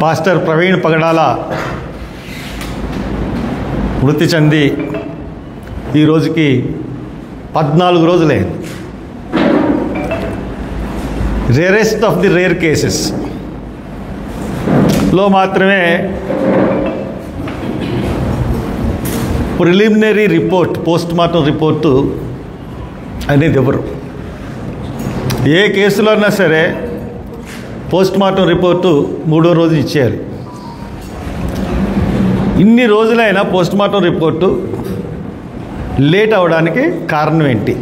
Pastor Praveen పగడాల మృతి చెంది ఈ రోజుకి 14 రోజులైంది. రేరెస్ట్ ఆఫ్ ది రేర్ కేసెస్లో మాత్రమే preliminary report, post mortem report అనేది ఎవరు ఏ కేసులో అయినా సరే పోస్ట్ మార్టం రిపోర్టు 3వ రోజు ఇచ్చేయాలి. ఇన్ని రోజులైనా పోస్ట్ మార్టం రిపోర్టు లేట్ అవ్వడానికి కారణం ఏంటి?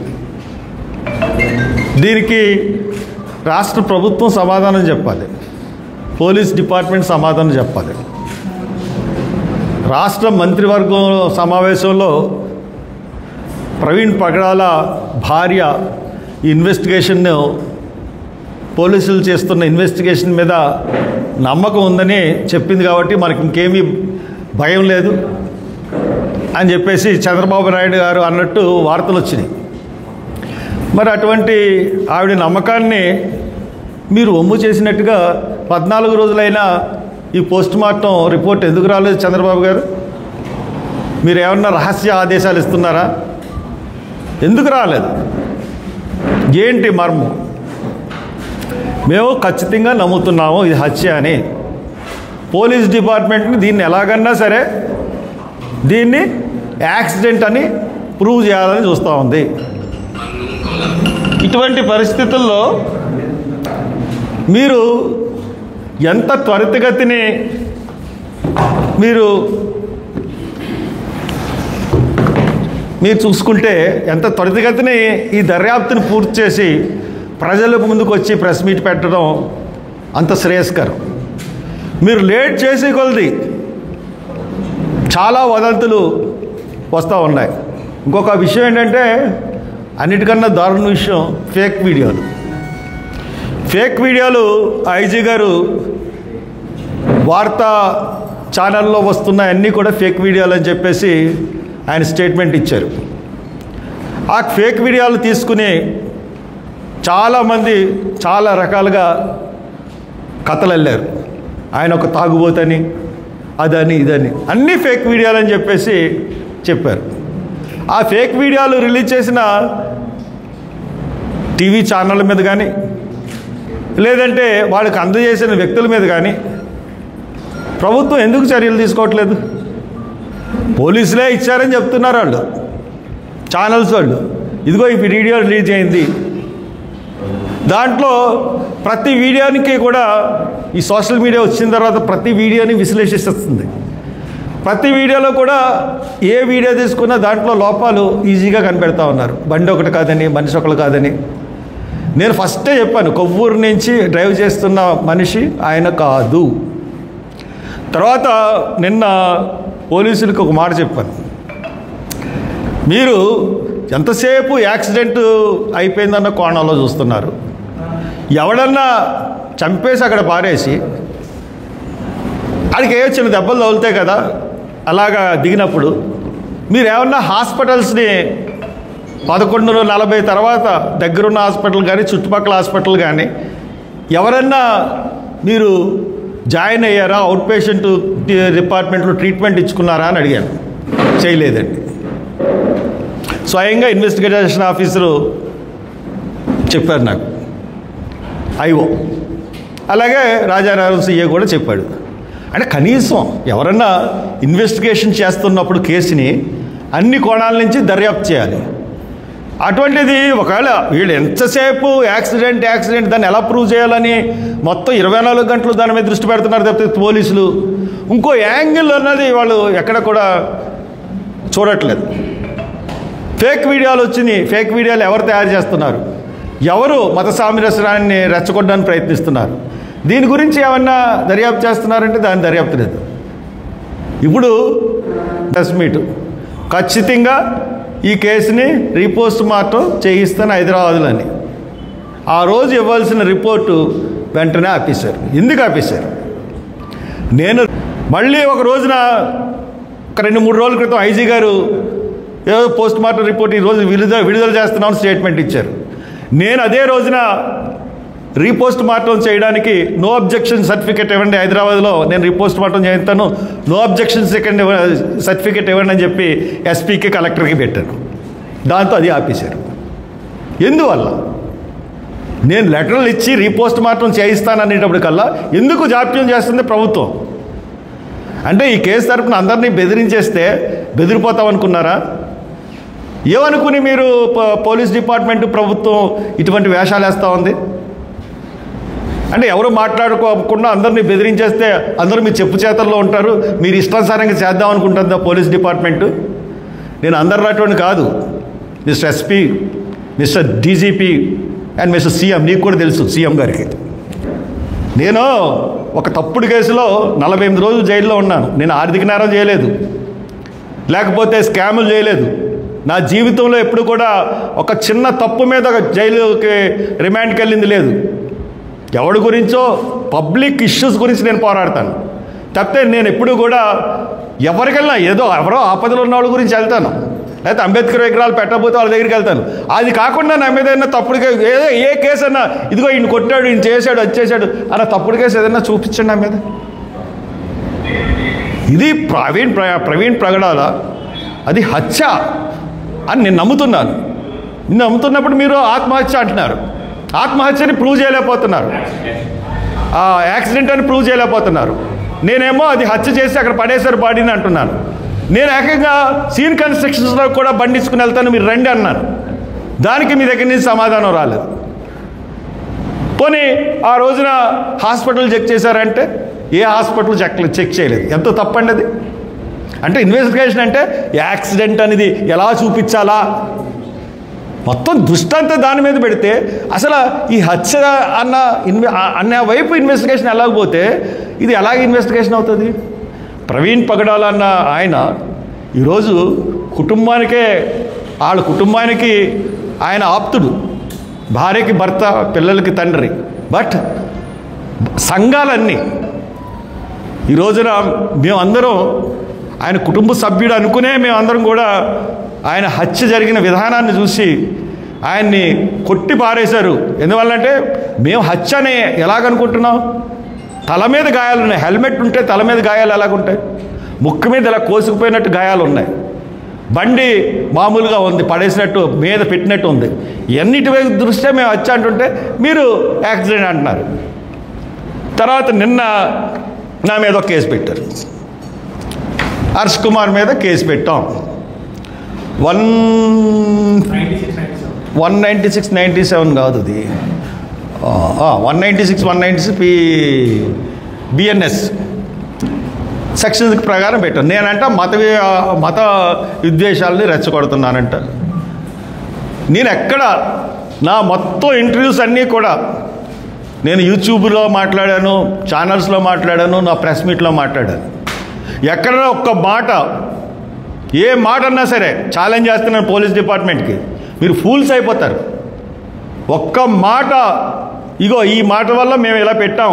దీనికి రాష్ట్ర ప్రభుత్వం సమాధానం చెప్పాలి, పోలీస్ డిపార్ట్మెంట్ సమాధానం చెప్పాలి. రాష్ట్ర మంత్రివర్గం సమావేశంలో ప్రవీణ్ పగడాల భార్య ఈ ఇన్వెస్టిగేషన్ను, పోలీసులు చేస్తున్న ఇన్వెస్టిగేషన్ మీద నమ్మకం ఉందని చెప్పింది కాబట్టి మనకి ఇంకేమీ భయం లేదు అని చెప్పేసి చంద్రబాబు నాయుడు గారు అన్నట్టు వార్తలు వచ్చినాయి. మరి అటువంటి ఆవిడ నమ్మకాన్ని మీరు ఒమ్ము చేసినట్టుగా 14 రోజులైనా ఈ పోస్ట్ మార్టం రిపోర్ట్ ఎందుకు రాలేదు? చంద్రబాబు గారు మీరు ఏమన్నా రహస్య ఆదేశాలు ఇస్తున్నారా? ఎందుకు రాలేదు? ఏంటి మర్మం? మేము ఖచ్చితంగా నమ్ముతున్నాము ఇది హత్య అని. పోలీస్ డిపార్ట్మెంట్ని దీన్ని ఎలాగన్నా సరే దీన్ని యాక్సిడెంట్ అని ప్రూవ్ చేయాలని చూస్తూ ఉంది. ఇటువంటి పరిస్థితుల్లో మీరు ఎంత త్వరితగతిని మీరు చూసుకుంటే, ఎంత త్వరితగతిని ఈ దర్యాప్తుని పూర్తి చేసి ప్రజల ముందుకు వచ్చి ప్రెస్ మీట్ పెట్టడం అంత శ్రేయస్కరం. మీరు లేట్ చేసే కొలది చాలా వదంతులు వస్తూ ఉన్నాయి. ఇంకొక విషయం ఏంటంటే, అన్నిటికన్నా దారుణ విషయం ఫేక్ వీడియోలు. ఐజీ గారు వార్తా ఛానల్లో వస్తున్న అన్నీ కూడా ఫేక్ వీడియోలు అని చెప్పేసి ఆయన స్టేట్మెంట్ ఇచ్చారు. ఆ ఫేక్ వీడియోలు తీసుకుని చాలామంది చాలా రకాలుగా కథలు వెళ్ళారు. ఆయన ఒక తాగుబోతని, అదని ఇదని, అన్నీ ఫేక్ వీడియోలు అని చెప్పేసి చెప్పారు. ఆ ఫేక్ వీడియోలు రిలీజ్ చేసిన టీవీ ఛానళ్ళ మీద కానీ, లేదంటే వాళ్ళకి అందజేసిన వ్యక్తుల మీద కానీ ప్రభుత్వం ఎందుకు చర్యలు తీసుకోవట్లేదు? పోలీసులే ఇచ్చారని చెప్తున్నారు వాళ్ళు, ఛానల్స్ వాళ్ళు. ఇదిగో ఈ వీడియో రిలీజ్ అయింది, దాంట్లో ప్రతి వీడియోనికి కూడా ఈ సోషల్ మీడియా వచ్చిన తర్వాత ప్రతి వీడియోని విశ్లేషిస్తుంది. ప్రతి వీడియోలో కూడా ఏ వీడియో తీసుకున్నా దాంట్లో లోపాలు ఈజీగా కనిపెడతా ఉన్నారు. బండి ఒకటి కాదని, మనిషి ఒకటి కాదని. నేను ఫస్టే చెప్పాను, కొవ్వూరు నుంచి డ్రైవ్ చేస్తున్న మనిషి ఆయన కాదు. తర్వాత నిన్న పోలీసులకు ఒక మాట చెప్పాను, మీరు ఎంతసేపు యాక్సిడెంట్ అయిపోయిందన్న కోణంలో చూస్తున్నారు. ఎవడన్నా చంపేసి అక్కడ పారేసి అడికి ఏ చిన్న దెబ్బలు తగులుతాయి కదా, అలాగా దిగినప్పుడు మీరు ఏమన్నా హాస్పిటల్స్ని 11:40 తర్వాత దగ్గరున్న హాస్పిటల్ కానీ చుట్టుపక్కల హాస్పిటల్ కానీ ఎవరన్నా మీరు జాయిన్ అయ్యారా, అవుట్ పేషెంట్ డిపార్ట్మెంట్లో ట్రీట్మెంట్ ఇచ్చుకున్నారా అని అడిగాను. చేయలేదండి. స్వయంగా ఇన్వెస్టిగేషన్ ఆఫీసరు చెప్పారు నాకు, ఐఓ, అలాగే రాజానగరం సీఏ కూడా చెప్పాడు. అంటే కనీసం ఎవరన్నా ఇన్వెస్టిగేషన్ చేస్తున్నప్పుడు కేసుని అన్ని కోణాల నుంచి దర్యాప్తు చేయాలి. అటువంటిది ఒకవేళ వీళ్ళు ఎంతసేపు యాక్సిడెంట్ దాన్ని ఎలా ప్రూవ్ చేయాలని మొత్తం 24 గంటలు దాని మీద దృష్టి పెడుతున్నారు తప్పితే పోలీసులు ఇంకో యాంగిల్ అన్నది వాళ్ళు ఎక్కడ కూడా చూడట్లేదు. ఫేక్ వీడియోలు వచ్చినాయి. ఫేక్ వీడియోలు ఎవరు తయారు చేస్తున్నారు? ఎవరు మత సామరస్యాన్ని రెచ్చగొట్టడానికి ప్రయత్నిస్తున్నారు? దీని గురించి ఏమన్నా దర్యాప్తు చేస్తున్నారంటే దాని దర్యాప్తు లేదు. ఇప్పుడు ప్రెస్ మీట్ ఖచ్చితంగా ఈ కేసుని రీపోస్ట్ మార్టం చేయిస్తాను హైదరాబాద్లోని. ఆ రోజు ఇవ్వాల్సిన రిపోర్టు వెంటనే ఆపేశారు. ఎందుకు ఆపేశారు? నేను మళ్ళీ ఒక రోజున ఒక 2-3 రోజుల క్రితం ఐజీ గారు ఏదో పోస్ట్ మార్టం రిపోర్ట్ ఈరోజు విడుదల చేస్తున్నామని స్టేట్మెంట్ ఇచ్చారు. నేను అదే రోజున రీపోస్ట్ మార్టం చేయడానికి నో అబ్జెక్షన్ సర్టిఫికేట్ ఇవ్వండి, హైదరాబాద్లో నేను రీపోస్ట్ మార్టం చేస్తాను, నో అబ్జెక్షన్ సర్టిఫికేట్ ఇవ్వండి అని చెప్పి ఎస్పీకి కలెక్టర్కి పెట్టాను. దాంతో అది ఆపేశారు. ఎందువల్ల? నేను లెటర్లు ఇచ్చి రీపోస్ట్ మార్టం చేయిస్తాననేటప్పటికల్లా ఎందుకు జాప్యం చేస్తుంది ప్రభుత్వం? అంటే ఈ కేసు తరపున అందరినీ బెదిరించేస్తే బెదిరిపోతాం అనుకున్నారా? ఏమనుకుని మీరు పోలీస్ డిపార్ట్మెంట్ ప్రభుత్వం ఇటువంటి వేషాలు వేస్తూ ఉంది? అంటే ఎవరు మాట్లాడుకోకుండా అందరినీ బెదిరించేస్తే అందరూ మీ చెప్పు చేతల్లో ఉంటారు, మీరు ఇష్టానుసారంగా చేద్దాం అనుకుంటుందా పోలీస్ డిపార్ట్మెంటు? నేను అందరినటువంటి కాదు, mister SP, mister DGP and mister CM, నీకు కూడా తెలుసు సీఎం గారికి. నేను ఒక తప్పుడు కేసులో 48 రోజులు జైల్లో ఉన్నాను. నేను ఆర్థిక నేరం చేయలేదు, లేకపోతే స్కాములు చేయలేదు. నా జీవితంలో ఎప్పుడు కూడా ఒక చిన్న తప్పు మీద జైలుకి రిమాండ్కి వెళ్ళింది లేదు. ఎవడి గురించో పబ్లిక్ ఇష్యూస్ గురించి నేను పోరాడతాను తప్పితే నేను ఎప్పుడు కూడా ఎవరికెళ్ళినా ఏదో ఎవరో ఆపదలు ఉన్న వాళ్ళ గురించి వెళ్తాను, లేకపోతే అంబేద్కర్ విగ్రహాలు పెట్టకపోతే వాళ్ళ దగ్గరికి వెళ్తాను. అది కాకుండా నా మీద ఏదైనా తప్పుడు కేసు, ఏ కేసు అన్నా ఇదిగో ఈయన కొట్టాడు, ఈయన చేశాడు, అది చేశాడు అన్న తప్పుడు కేసు ఏదైనా చూపించండి నా మీద. ఇది ప్రవీణ్ ప్రగడాల అది హత్య అని నేను నమ్ముతున్నాను. నేను నమ్ముతున్నప్పుడు మీరు ఆత్మహత్య అంటున్నారు. ఆత్మహత్యని ప్రూవ్ చేయలేకపోతున్నారు, యాక్సిడెంట్ అని ప్రూవ్ చేయలేకపోతున్నారు. నేనేమో అది హత్య చేసి అక్కడ పడేశారు బాడీని అంటున్నాను. నేను ఏకంగా సీన్ కన్స్ట్రక్షన్స్లో కూడా బండిసుకుని వెళ్తాను, మీరు రండి అన్నాను. దానికి మీ దగ్గర నుంచి సమాధానం రాలేదు. పోనీ ఆ రోజున హాస్పిటల్ చెక్ చేశారంటే ఏ హాస్పిటల్ చెక్ చేయలేదు. ఎంత తప్పండి అది? అంటే ఇన్వెస్టిగేషన్ అంటే యాక్సిడెంట్ అనేది ఎలా చూపించాలా, మొత్తం దృష్టాంతా దాని మీద పెడితే అసలు ఈ హత్య అన్న వైపు ఇన్వెస్టిగేషన్ ఎలాగపోతే ఇది ఎలాగ ఇన్వెస్టిగేషన్ అవుతుంది? ప్రవీణ్ పగడాల అన్న ఆయన ఈరోజు వాళ్ళ కుటుంబానికి ఆయన ఆప్తుడు, భార్యకి భర్త, పిల్లలకి తండ్రి. బట్ సంఘాలన్నీ ఈ రోజున మేమందరం ఆయన కుటుంబ సభ్యుడు అనుకునే మేమందరం కూడా ఆయన హత్య జరిగిన విధానాన్ని చూసి ఆయన్ని కొట్టి పారేశారు. ఎందువల్లంటే మేము హత్యనే ఎలాగనుకుంటున్నాం? తల మీద గాయాలు ఉన్నాయి, హెల్మెట్ ఉంటే తల మీద గాయాలు ఎలాగుంటాయి? ముక్కు మీద ఇలా కోసుకుపోయినట్టు గాయాలు ఉన్నాయి, బండి మామూలుగా ఉంది, పడేసినట్టు మీద పెట్టినట్టు ఉంది. ఎన్నిటి వైపు దృష్ట్యా మేము హత్య అంటుంటే మీరు యాక్సిడెంట్ అంటున్నారు. తర్వాత నిన్న నా మీద ఒక కేసు పెట్టారు, హర్ష్ కుమార్ మీద కేసు పెట్టాం. 196-97 కాదు, అది 196 బిఎన్ఎస్ సెక్షన్స్ ప్రకారం పెట్టాను. నేనంట మత విద్వేషాలని రెచ్చగొడుతున్నానంట. నేను ఎక్కడ నా మొత్తం ఇంటర్వ్యూస్ అన్నీ కూడా నేను యూట్యూబ్లో మాట్లాడాను, ఛానల్స్లో మాట్లాడాను, నా ప్రెస్ మీట్లో మాట్లాడాను. ఎక్కడ ఒక్క మాట, ఏ మాట అన్నా సరే ఛాలెంజ్ చేస్తున్నాను పోలీస్ డిపార్ట్మెంట్కి. మీరు ఫూల్స్ అయిపోతారు. ఒక్క మాట ఇగో ఈ మాట వల్ల మేము ఇలా పెట్టాం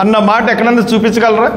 అన్న మాట ఎక్కడన్నా చూపించగలరా?